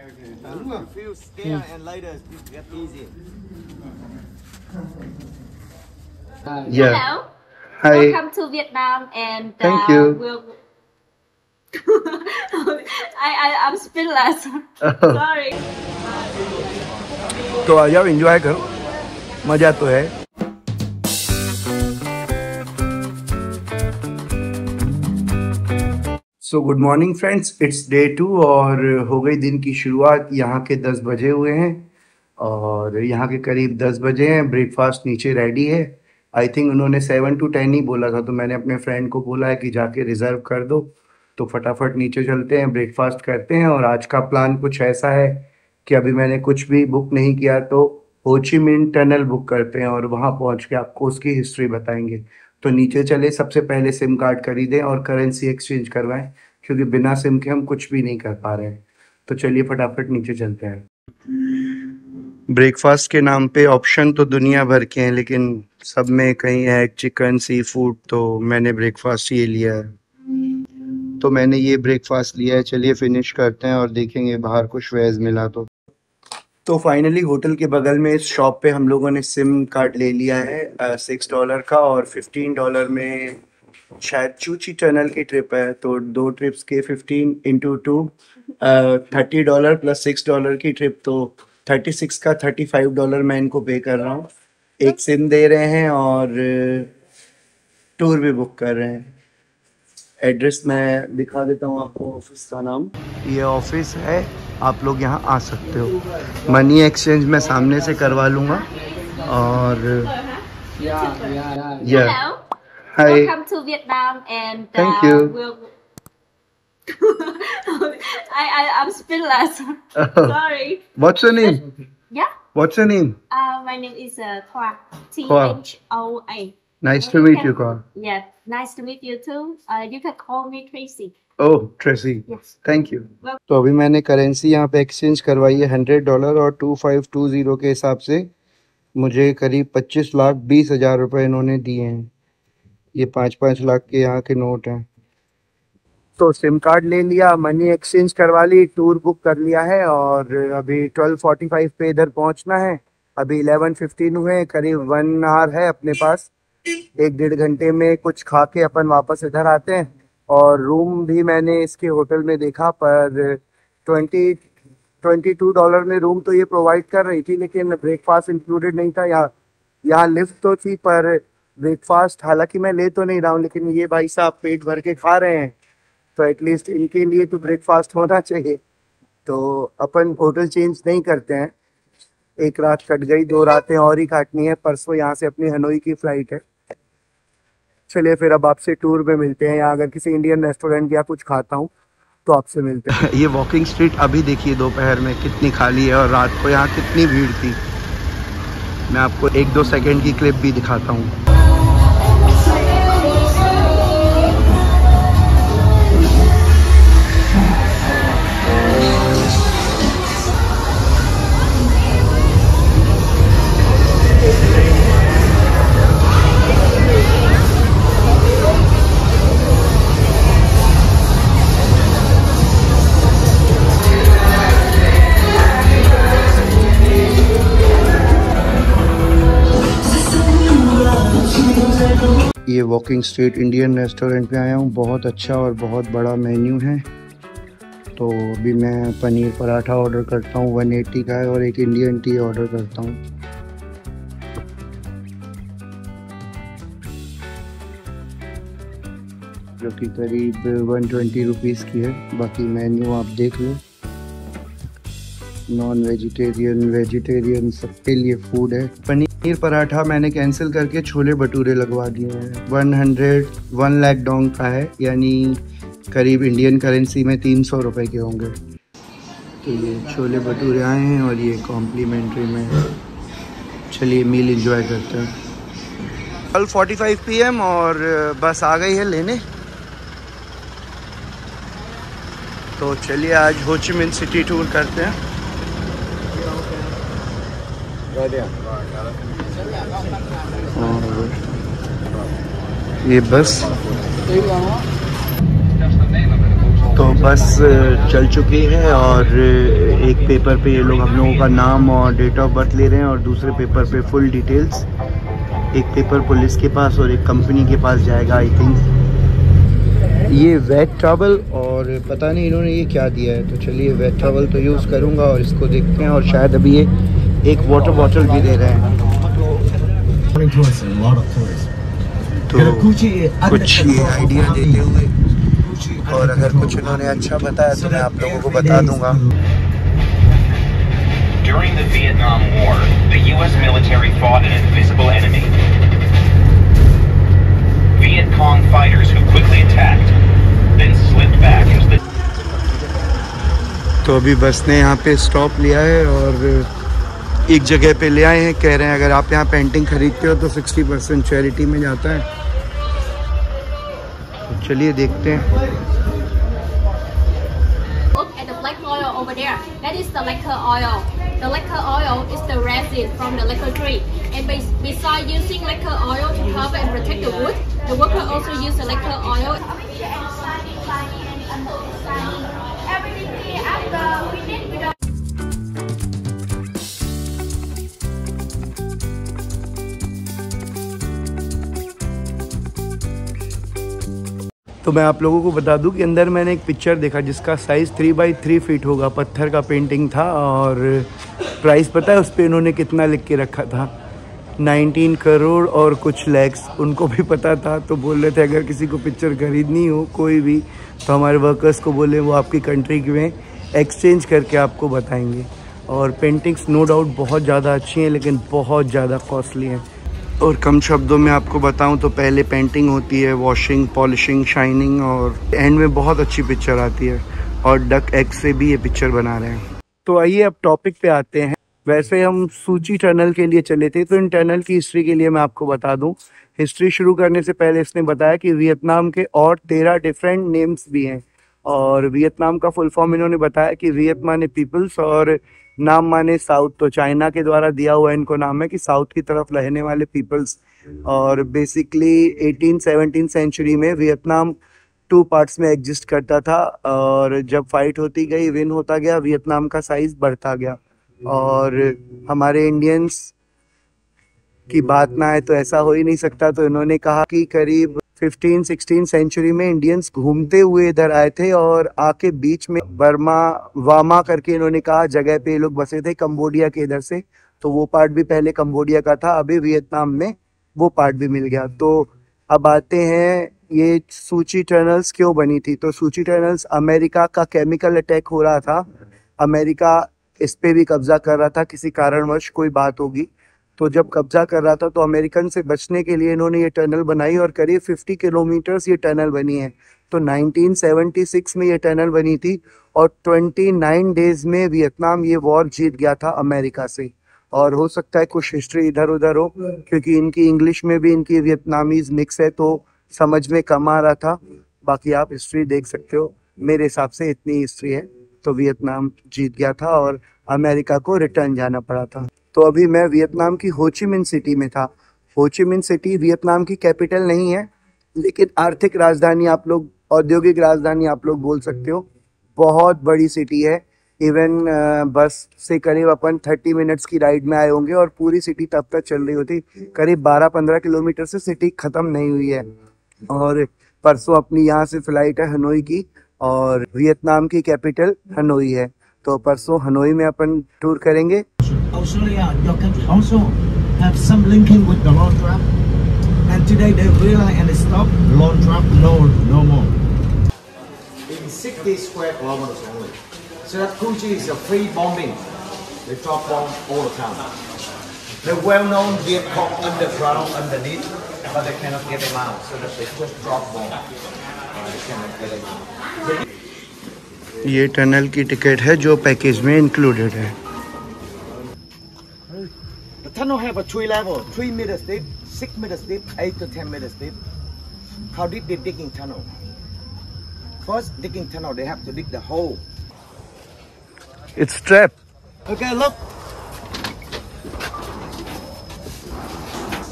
You feel scared and later you get easy. Yeah. Hello. Hi. Welcome to Vietnam and Thank you. we'll I'm speechless. Oh. Sorry. तो आ जाओ, enjoy करो, मजा तो है। So good morning friends, it's day 2 और हो गई दिन की शुरुआत। यहाँ के 10 बजे हुए हैं और यहाँ के करीब 10 बजे हैं। ब्रेकफास्ट नीचे रेडी है। आई थिंक उन्होंने 7 to 10 ही बोला था, तो मैंने अपने फ्रेंड को बोला है कि जाके रिजर्व कर दो। तो फटाफट नीचे चलते हैं, ब्रेकफास्ट करते हैं। और आज का प्लान कुछ ऐसा है कि अभी मैंने कुछ भी बुक नहीं किया, तो हो ची मिन टनल बुक करते हैं और वहाँ पहुँच के आपको उसकी हिस्ट्री बताएंगे। तो नीचे चले, सबसे पहले सिम कार्ड खरीदें और करेंसी एक्सचेंज करवाएं, क्योंकि बिना सिम के हम कुछ भी नहीं कर पा रहे हैं। तो चलिए फटाफट नीचे चलते हैं। ब्रेकफास्ट के नाम पे ऑप्शन तो दुनिया भर के हैं, लेकिन सब में कहीं एग, चिकन, सी फूड, तो मैंने ब्रेकफास्ट ये लिया है। तो मैंने ये ब्रेकफास्ट लिया है। चलिए फिनिश करते हैं और देखेंगे बाहर कुछ वेज मिला तो फाइनली होटल के बगल में इस शॉप पे हम लोगों ने सिम कार्ड ले लिया है $6 का, और $15 में शायद चूची टनल की ट्रिप है। तो 2 ट्रिप्स के 15 into 2 $30 प्लस $6 की ट्रिप, तो 36 का $35 मैं इनको पे कर रहा हूँ। एक सिम दे रहे हैं और टूर भी बुक कर रहे हैं। एड्रेस मैं दिखा देता हूँ आपको, ऑफिस का नाम। ये ऑफिस है, आप लोग यहाँ आ सकते हो। मनी एक्सचेंज मैं सामने से करवा लूँगा। और Hello. Hi, Welcome to Vietnam and Thank you. we'll I'm speechless. Sorry. What's your name? Yeah. What's your name? My name is Thoa. Thoa. THOA. Nice to meet you. Call. Yeah. Nice to meet you too. You can call me Tracy. Oh Tracy, Yes. Thank you. तो अभी मैंने currency यहाँ पे exchange करवाई है $100 और 2520 के हिसाब से मुझे करीब 25,20,000 रुपये इन्होंने दिए हैं। ये 5-5 लाख के यहाँ के नोट हैं। तो सिम कार्ड ले लिया, मनी एक्सचेंज करवा ली, टूर बुक कर लिया है और अभी 12:45 पे इधर पहुँचना है। अभी 11:15 हुए हैं, करीब 1 आवर है अपने पास। 1-1.5 घंटे में कुछ खा के अपन वापस इधर आते हैं। और रूम भी मैंने इसके होटल में देखा, पर $22 में रूम तो ये प्रोवाइड कर रही थी, लेकिन ब्रेकफास्ट इंक्लूडेड नहीं था। यहाँ लिफ्ट तो थी, पर ब्रेकफास्ट हालांकि मैं ले तो नहीं रहा हूँ, लेकिन ये भाई साहब पेट भर के खा रहे हैं, तो एटलीस्ट इनके लिए तो ब्रेकफास्ट होना चाहिए। तो अपन होटल चेंज नहीं करते हैं। 1 रात कट गई, 2 रातें और ही काटनी है। परसों यहाँ से अपनी हनोई की फ्लाइट है। चलिए फिर अब आपसे टूर में मिलते हैं, या अगर किसी इंडियन रेस्टोरेंट या कुछ खाता हूँ तो आपसे मिलते हैं। ये वॉकिंग स्ट्रीट अभी देखिए दोपहर में कितनी खाली है और रात को यहाँ कितनी भीड़ थी। मैं आपको 1-2 सेकंड की क्लिप भी दिखाता हूँ। ये वॉकिंग स्ट्रीट इंडियन रेस्टोरेंट पे आया हूँ। बहुत अच्छा और बहुत बड़ा मेन्यू है। तो अभी मैं पनीर पराठा ऑर्डर करता हूँ, 180 का है, और एक इंडियन टी ऑर्डर करता हूँ। जो कि करीब 120 रुपीज़ की है। बाकी मेन्यू आप देख लो। नॉन वेजिटेरियन, वेजिटेरियन, सबके लिए फूड है। पनीर पराठा मैंने कैंसिल करके छोले भटूरे लगवा दिए हैं। 1 लाख डोंग का है, यानी करीब इंडियन करेंसी में 300 रुपये के होंगे। तो ये छोले भटूरे आए हैं और ये कॉम्प्लीमेंट्री में है। चलिए मील एंजॉय करते हैं। 12:45 PM और बस आ गई है लेने। तो चलिए आज हो ची मिन सिटी टूर करते हैं। ये बस, तो बस चल चुकी है और एक पेपर पे ये लोग हम लोगों का नाम और डेट ऑफ बर्थ ले रहे हैं और दूसरे पेपर पे फुल डिटेल्स। एक पेपर पुलिस के पास और एक कंपनी के पास जाएगा आई थिंक। ये वेट टॉवल और पता नहीं इन्होंने ये क्या दिया है, तो चलिए वेट टॉवल तो यूज़ करूँगा और इसको देखते हैं। और शायद अभी ये एक वाटर बॉटल भी दे रहे हैं। तो कुछ ये आइडिया देते हुए और अगर कुछ उन्होंने अच्छा बताया तो मैं आप लोगों को बता दूंगा। During the Vietnam War, the U.S. military fought an invisible enemy. Viet Cong fighters who quickly attacked, then slipped back into the. तो अभी बस ने यहाँ पे स्टॉप लिया है और एक जगह पे ले आए हैं। कह रहे हैं अगर आप यहाँ पेंटिंग खरीदते हो तो 60% चैरिटी में जाता है। तो चलिए देखते हैं। Look at the black oil over there. That is the lacquer oil. The lacquer oil is the resin from the lacquer tree. And besides using lacquer oil to cover and protect the wood, the worker also use the lacquer oil. तो मैं आप लोगों को बता दूं कि अंदर मैंने एक पिक्चर देखा जिसका साइज़ 3x3 फीट होगा। पत्थर का पेंटिंग था और प्राइस पता है उस पर इन्होंने कितना लिख के रखा था? 19 करोड़ और कुछ लैक्स। उनको भी पता था तो बोल रहे थे अगर किसी को पिक्चर खरीदनी हो कोई भी तो हमारे वर्कर्स को बोले, वो आपकी कंट्री में एक्सचेंज करके आपको बताएंगे। और पेंटिंग्स नो डाउट बहुत ज़्यादा अच्छी हैं लेकिन बहुत ज़्यादा कॉस्टली हैं। और कम शब्दों में आपको बताऊं तो पहले पेंटिंग होती है, वॉशिंग, पॉलिशिंग, शाइनिंग और एंड में बहुत अच्छी पिक्चर आती है। और डक एग से भी ये पिक्चर बना रहे हैं। तो आइए अब टॉपिक पे आते हैं। वैसे हम सूची टनल के लिए चले थे, तो इन टनल की हिस्ट्री के लिए मैं आपको बता दूं। हिस्ट्री शुरू करने से पहले इसने बताया कि वियतनाम के और 13 डिफरेंट नेम्स भी हैं। और वियतनाम का फुल फॉर्म इन्होंने बताया कि वियत माने पीपल्स और नाम माने साउथ। तो चाइना के द्वारा दिया हुआ इनको नाम है कि साउथ की तरफ रहने वाले पीपल्स। और बेसिकली 18-17 सेंचुरी में वियतनाम 2 पार्ट्स में एग्जिस्ट करता था और जब फाइट होती गई, विन होता गया, वियतनाम का साइज बढ़ता गया। और हमारे इंडियंस की बात ना आए तो ऐसा हो ही नहीं सकता। तो इन्होंने कहा कि करीब 15-16 सेंचुरी में इंडियंस घूमते हुए इधर आए थे और आके बीच में बर्मा वामा करके इन्होंने कहा जगह पे ये लोग बसे थे कंबोडिया के इधर से। तो वो पार्ट भी पहले कंबोडिया का था, अभी वियतनाम में वो पार्ट भी मिल गया। तो अब आते हैं ये सूची टनल्स क्यों बनी थी। तो सूची टनल्स अमेरिका का केमिकल अटैक हो रहा था, अमेरिका इस पे भी कब्जा कर रहा था, किसी कारणवश कोई बात होगी। तो जब कब्जा कर रहा था तो अमेरिकन से बचने के लिए इन्होंने ये टनल बनाई और करीब 50 किलोमीटर्स ये टनल बनी है। तो 1976 में ये टनल बनी थी और 29 डेज में वियतनाम ये वॉर जीत गया था अमेरिका से। और हो सकता है कुछ हिस्ट्री इधर उधर हो क्योंकि इनकी इंग्लिश में भी इनकी वियतनामीज मिक्स है तो समझ में कम आ रहा था। बाकी आप हिस्ट्री देख सकते हो, मेरे हिसाब से इतनी हिस्ट्री है। तो वियतनाम जीत गया था और अमेरिका को रिटर्न जाना पड़ा था। तो अभी मैं वियतनाम की हो ची मिन सिटी में था। हो ची मिन सिटी वियतनाम की कैपिटल नहीं है लेकिन आर्थिक राजधानी आप लोग, औद्योगिक राजधानी आप लोग बोल सकते हो। बहुत बड़ी सिटी है। इवन बस से करीब अपन 30 मिनट्स की राइड में आए होंगे और पूरी सिटी तब तक चल रही होती। करीब 12-15 किलोमीटर से सिटी ख़त्म नहीं हुई है। और परसों अपनी यहाँ से फ्लाइट है हनोई की और वियतनाम की कैपिटल हनोई है। तो परसों हनोई में अपन टूर करेंगे। Australia, your country also have some linking with the Lone Trap, and today they realize and they stop Lone Trap no more. In 60 square kilometers only. So that Cu Chi is a free bombing. They drop bomb all the time. The well-known Viet Cong underground underneath, but they cannot get them out. So that they just drop bomb. They cannot get them out. ये tunnel की ticket है जो package में included है। The tunnel have a 3 level, 3 meters deep, 6 meters deep, 8 to 10 meters deep. How deep they digging tunnel? First digging tunnel, they have to dig the hole. It's trap. Okay, look.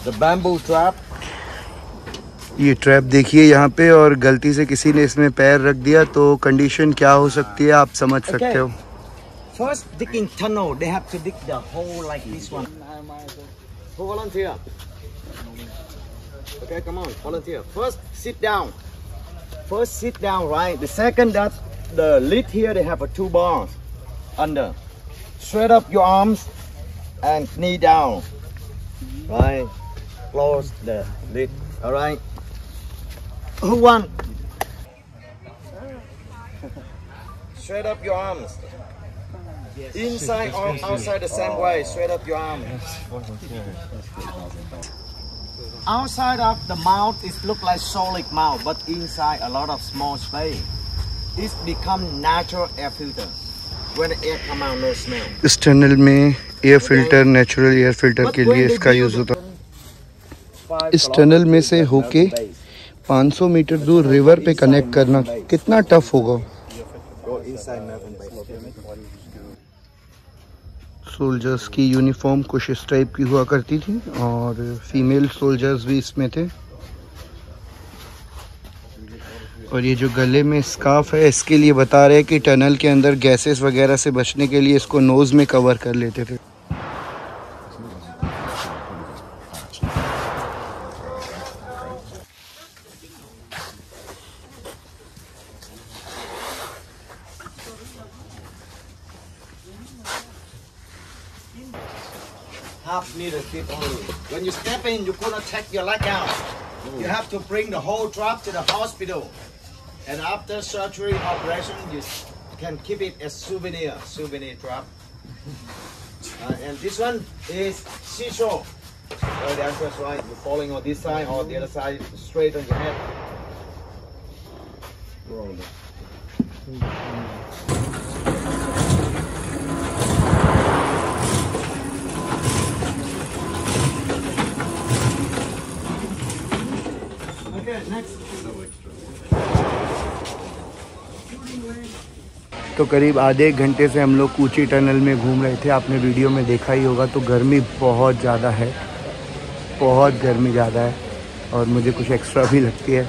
The bamboo trap. ये trap देखिए यहाँ पे, और गलती से किसी ने इसमें पैर रख दिया तो कंडीशन क्या हो सकती है आप समझ सकते हो। First digging tunnel, they have to dig the hole like this one. Who volunteer? Okay, come on, volunteer. First, sit down. First, sit down, right? The second, that's the lid here. They have 2 bars under. Straight up your arms and knee down. Right? Close the lid. All right. Who won? Straight up your arms. Inside or outside the same way. Straight up your arms. Outside of the mouth, it look like solid mouth, but inside a lot of small space. It become natural air filter. When the air come out, no smell. इस tunnel में air filter, natural air filter के लिए इसका use होता है। इस tunnel में से होके 500 मीटर दूर रिवर पे कनेक्ट करना कितना टफ होगा। सोल्जर्स की यूनिफॉर्म कुछ इस टाइप की हुआ करती थी और फीमेल सोल्जर्स भी इसमें थे। और ये जो गले में स्कार्फ है इसके लिए बता रहे हैं कि टनल के अंदर गैसेस वगैरह से बचने के लिए इसको नोज़ में कवर कर लेते थे। Half meter tip only. When you step in, you cannot take your leg out. You have to bring the whole drop to the hospital. And after surgery operation, you can keep it as souvenir drop. And this one is seashore. Oh, that's just right. You're falling on this side or the other side, straight on your head. Roll it. तो करीब आधे घंटे से हम लोग कूची tunnel में घूम रहे थे। आपने वीडियो में देखा ही होगा। तो गर्मी बहुत ज़्यादा है, बहुत गर्मी ज़्यादा है और मुझे कुछ एक्स्ट्रा भी लगती है।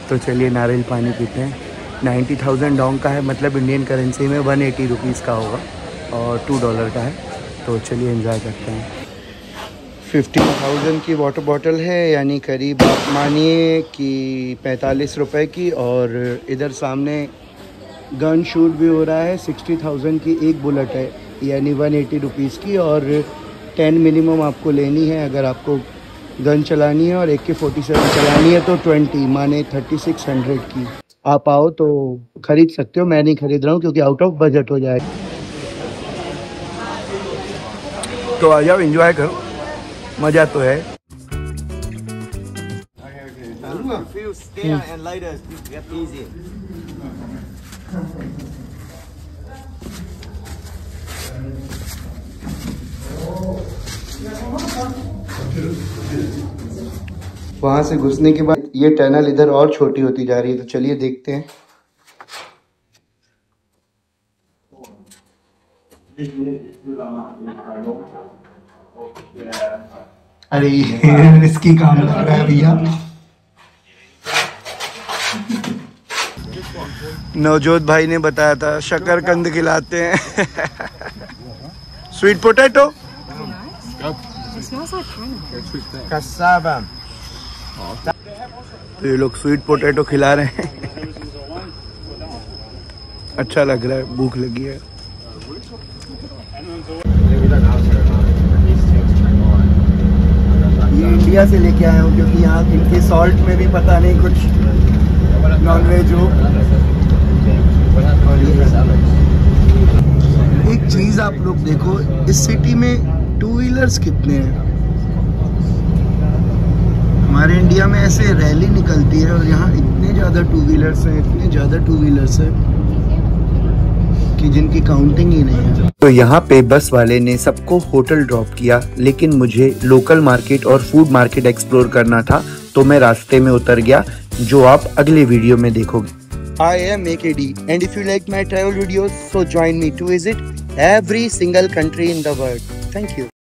तो चलिए नारियल पानी पीते हैं। 90,000 डोंग का है, मतलब इंडियन करेंसी में 180 रुपीज़ का होगा और $2 का है। तो चलिए एंजॉय करते हैं। 15,000 की वाटर बॉटल है, यानी करीब आप मानिए कि 45 रुपए की। और इधर सामने गन शूट भी हो रहा है। 60,000 की एक बुलेट है, यानी 180 रुपीज़ की। और 10 मिनिमम आपको लेनी है अगर आपको गन चलानी है। और AK-47 चलानी है तो 20 माने 3600 की। आप आओ तो ख़रीद सकते हो। मैं नहीं ख़रीद रहा हूँ क्योंकि आउट ऑफ बजट हो जाएगा। तो आ जाओ, एंजॉय करो, मज़ा तो है। Feel scared and later get easy. वहाँ से घुसने के बाद ये टनल इधर और छोटी होती जा रही है। तो चलिए देखते हैं। अरे रिस्की काम लग रहा है भैया। नवजोत भाई ने बताया था शकरकंद खिलाते हैं। Sweet potato, Cassava. तो ये लोग स्वीट पोटैटो खिला रहे हैं। अच्छा लग रहा है, भूख लगी है। ये इंडिया से लेके आया हूँ क्योंकि यहाँ इनके सॉल्ट में भी पता नहीं कुछ नॉनवेज हो। एक चीज आप लोग देखो, इस सिटी में 2 व्हीलर्स कितने हैं। हमारे इंडिया में ऐसे रैली निकलती है और यहाँ इतने ज़्यादा 2 व्हीलर्स हैं, इतने ज़्यादा 2 व्हीलर्स हैं कि जिनकी काउंटिंग ही नहीं है। तो यहाँ पे बस वाले ने सबको होटल ड्रॉप किया, लेकिन मुझे लोकल मार्केट और फूड मार्केट एक्सप्लोर करना था तो मैं रास्ते में उतर गया, जो आप अगले वीडियो में देखोगे। I am AKD and if you like my travel videos, so join me to visit every single country in the world. Thank you.